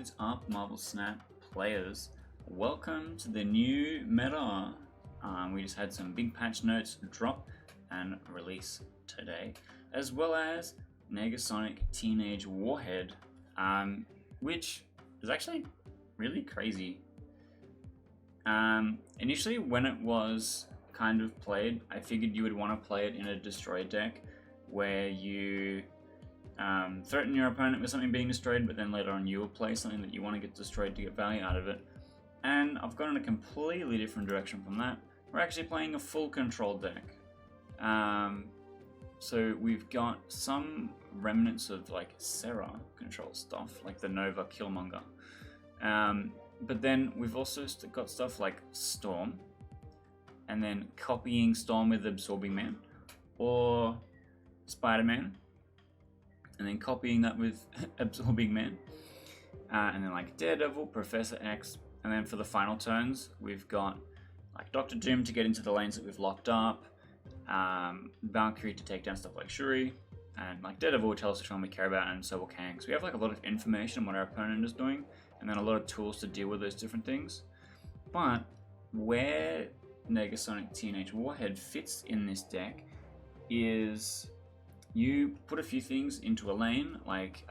What's up, Marvel Snap players? Welcome to the new meta. We just had some big patch notes drop and release today, as well as Negasonic Teenage Warhead, which is actually really crazy. Initially, when it was kind of played, I figured you would want to play it in a destroy deck where you threaten your opponent with something being destroyed, but then later on you will play something that you want to get destroyed to get value out of it. And I've gone in a completely different direction from that. We're actually playing a full control deck. So we've got some remnants of like Serra control stuff, like the Nova Killmonger. But then we've also got stuff like Storm, and then copying Storm with Absorbing Man, or Spider-Man, and then copying that with Absorbing Man, and then like Daredevil, Professor X, and then for the final turns we've got like Dr. Doom to get into the lanes that we've locked up, Valkyrie to take down stuff like Shuri, and like Daredevil will tell us which one we care about, and so will Kang. So we have like a lot of information on what our opponent is doing, and then a lot of tools to deal with those different things. But where Negasonic Teenage Warhead fits in this deck is you put a few things into a lane, like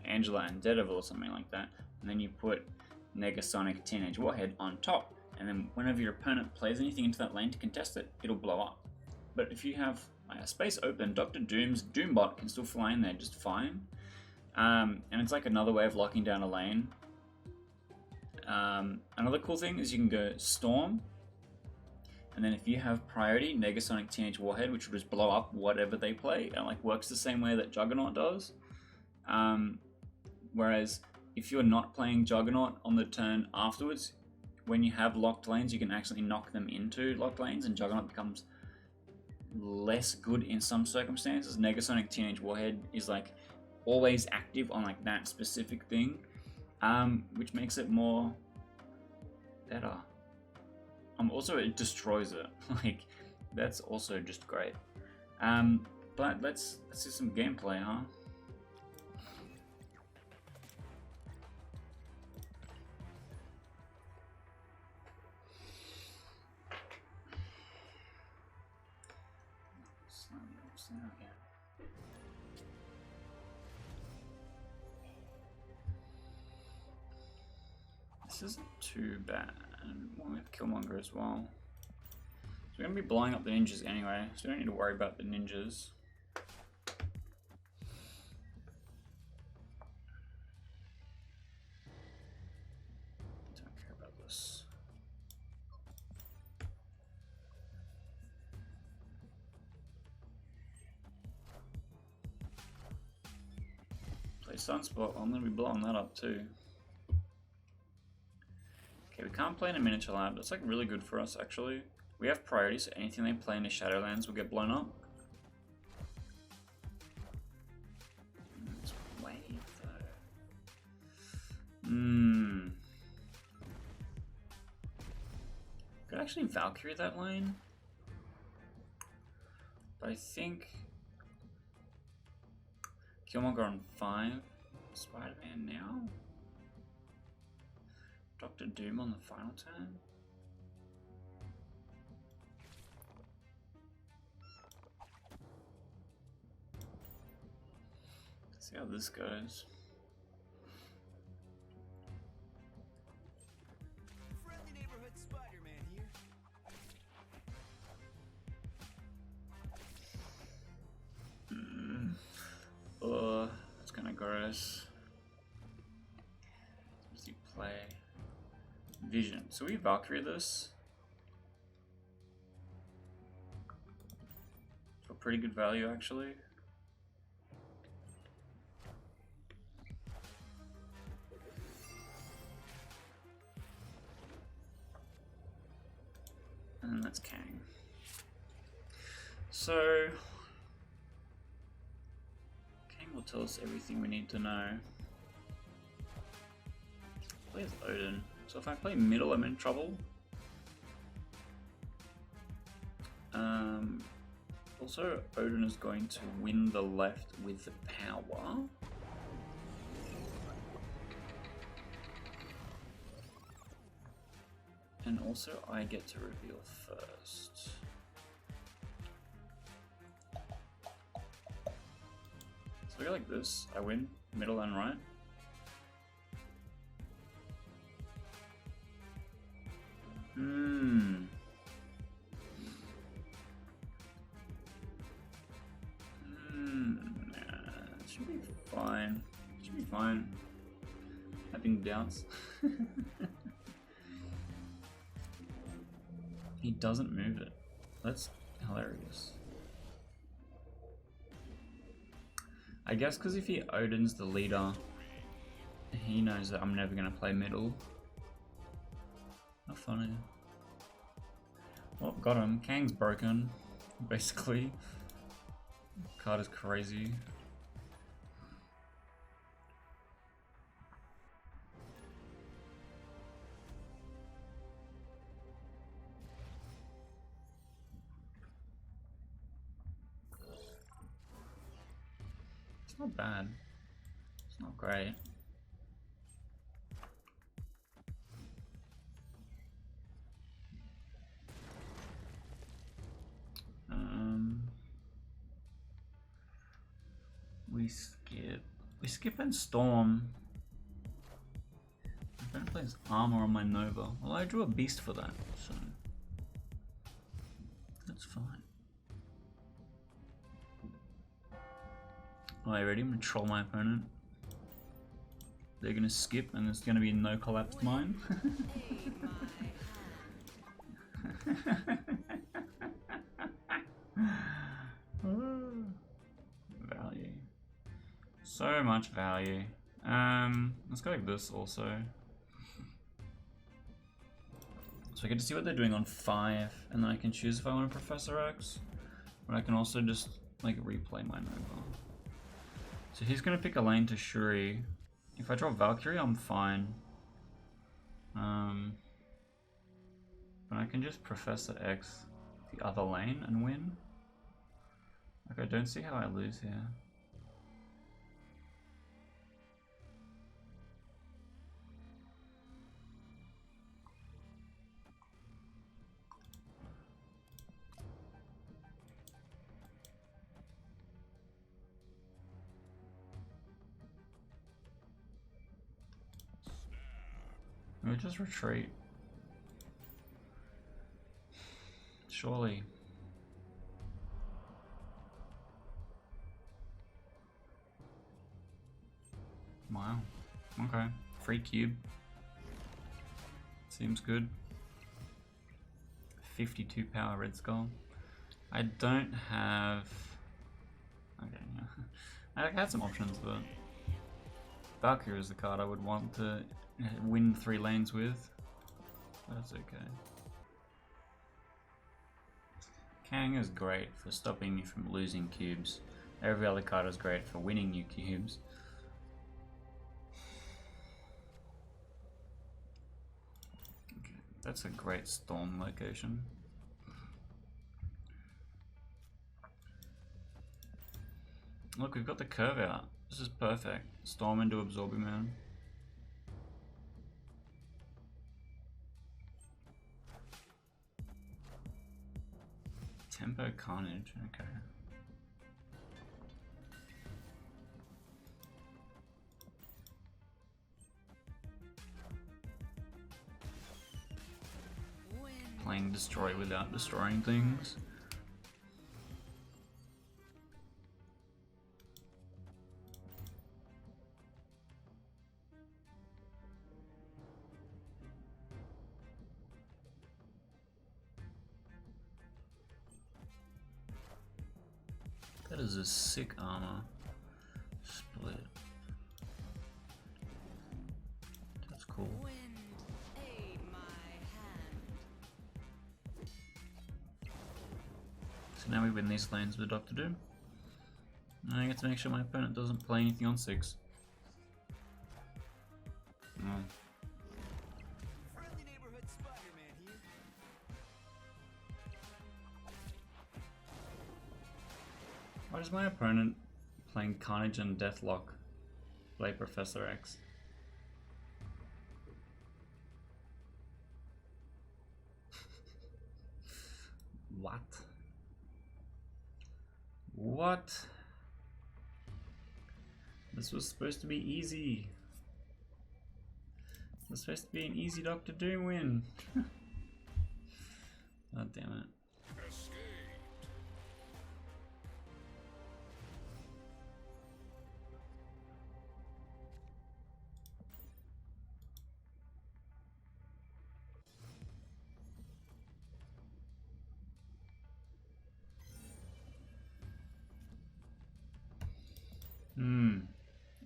Angela and Daredevil or something like that, and then you put Negasonic Teenage Warhead on top, and then whenever your opponent plays anything into that lane to contest it, it'll blow up. But if you have a space open, Dr. Doom's Doombot can still fly in there just fine, and it's like another way of locking down a lane. Another cool thing is you can go Storm, and then if you have priority, Negasonic Teenage Warhead, which will just blow up whatever they play, and like works the same way that Juggernaut does. Whereas if you're not playing Juggernaut on the turn afterwards, when you have locked lanes, you can actually knock them into locked lanes, and Juggernaut becomes less good in some circumstances. Negasonic Teenage Warhead is like always active on like that specific thing, which makes it more better. Also, it destroys it. Like, that's also just great. But let's see some gameplay, huh? This isn't too bad. One with Killmonger as well. So we're going to be blowing up the ninjas anyway, so we don't need to worry about the ninjas. Don't care about this. Play Sunspot, I'm going to be blowing that up too. Okay, we can't play in a miniature lab. That's like really good for us actually. We have priority, so anything they play in the Shadowlands will get blown up. Let's wait though. Could actually Valkyrie that lane. But I think Killmonger on 5. Spider-Man now. Dr. Doom on the final turn. Let's see how this goes. Friendly neighborhood Spider-Man here. That's kind of gross. Let's see play. Vision. So we Valkyrie this for pretty good value actually. And that's Kang. So Kang will tell us everything we need to know. Play as Odin. So if I play middle, I'm in trouble. Also, Odin is going to win the left with the power. And also I get to reveal first. So we go like this, I win, middle and right. Should be fine. Should be fine. Having doubts. He doesn't move it. That's hilarious. I guess because if he Odin's the leader, he knows that I'm never going to play middle. How funny. Well, got him. Kang's broken, basically. Card is crazy. It's not bad. It's not great. We skip and storm. My friend plays armor on my Nova. Well, I drew a beast for that, so that's fine. Alright, ready? I'm gonna troll my opponent. They're gonna skip, and there's gonna be no collapsed mine. Value. So much value. Let's go like this also. So I get to see what they're doing on 5, and then I can choose if I want to Professor X, but I can also just like replay my Nova. So he's gonna pick a lane to Shuri. If I draw Valkyrie, I'm fine. But I can just Professor X the other lane and win. Like, I don't see how I lose here. We'll just retreat. Surely. Wow. Okay. Free cube. Seems good. 52 power Red Skull. I don't have... Okay, yeah. I had some options, but... Valkyrie is the card I would want to win 3 lanes with. That's okay. Kang is great for stopping me from losing cubes. Every other card is great for winning new cubes. Okay, that's a great storm location. Look, we've got the curve out. This is perfect. Storm into Absorbing Man. Tempo Carnage, okay. Playing Destroy without destroying things. That is a sick armor. Split. That's cool. So now we win these lanes with Doctor Doom. And I get to make sure my opponent doesn't play anything on 6. Oh. Friendly neighborhood Spider-Man here. Why does my opponent playing Carnage and Deathlock play Professor X? What? What? This was supposed to be easy. This was supposed to be an easy Doctor Doom win. God damn it.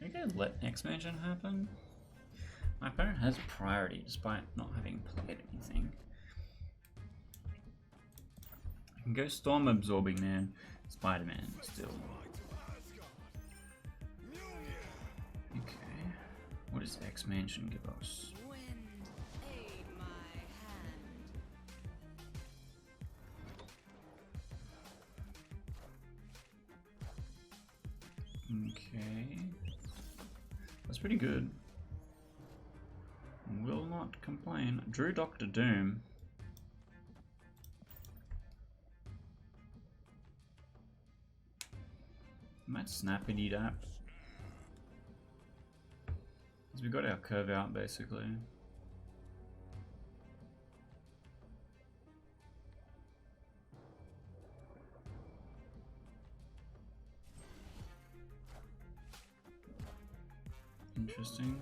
Okay, let expansion happen. My opponent has priority despite not having played anything. I can go Storm Absorbing Man, Spider-Man still. Okay, what does expansion give us? Okay, that's pretty good. Will not complain. Drew Doctor Doom. Might snappity dap. Because we got our curve out basically. Interesting.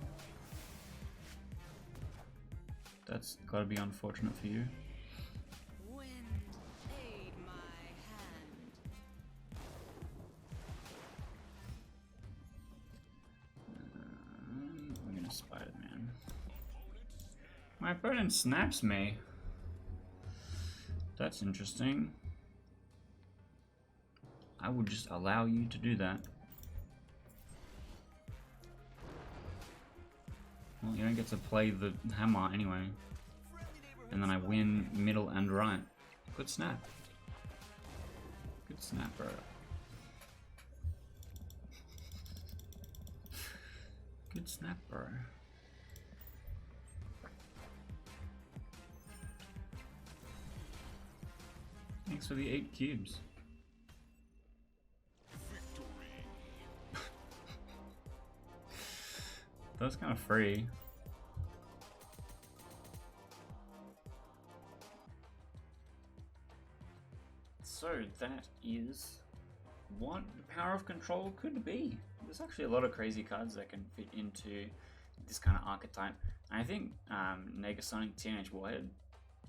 That's gotta be unfortunate for you. I'm gonna Spider-Man. My opponent snaps me. That's interesting. I would just allow you to do that. Well, you don't get to play the hammer anyway. And then I win middle and right. Good snap. Good snap, bro. Good snap, bro. Thanks for the 8 cubes. That was kind of free. So that is what the power of control could be. There's actually a lot of crazy cards that can fit into this kind of archetype. And I think Negasonic Teenage Warhead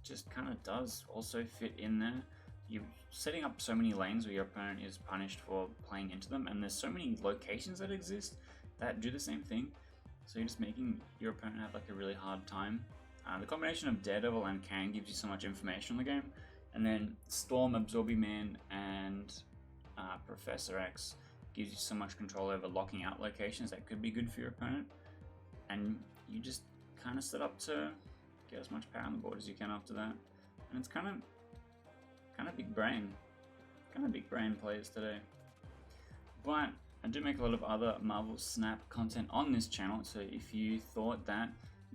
just kind of does also fit in there. You're setting up so many lanes where your opponent is punished for playing into them, and there's so many locations that exist that do the same thing. So you're just making your opponent have like a really hard time. The combination of Daredevil and Kang gives you so much information on the game, and then Storm, Absorbing Man, and Professor X gives you so much control over locking out locations that could be good for your opponent. And you just kind of set up to get as much power on the board as you can after that. And it's kind of big brain, plays today. But I do make a lot of other Marvel Snap content on this channel, so if you thought that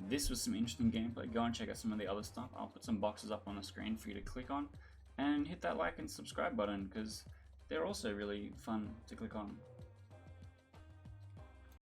this was some interesting gameplay, go and check out some of the other stuff. I'll put some boxes up on the screen for you to click on, and hit that like and subscribe button because they're also really fun to click on.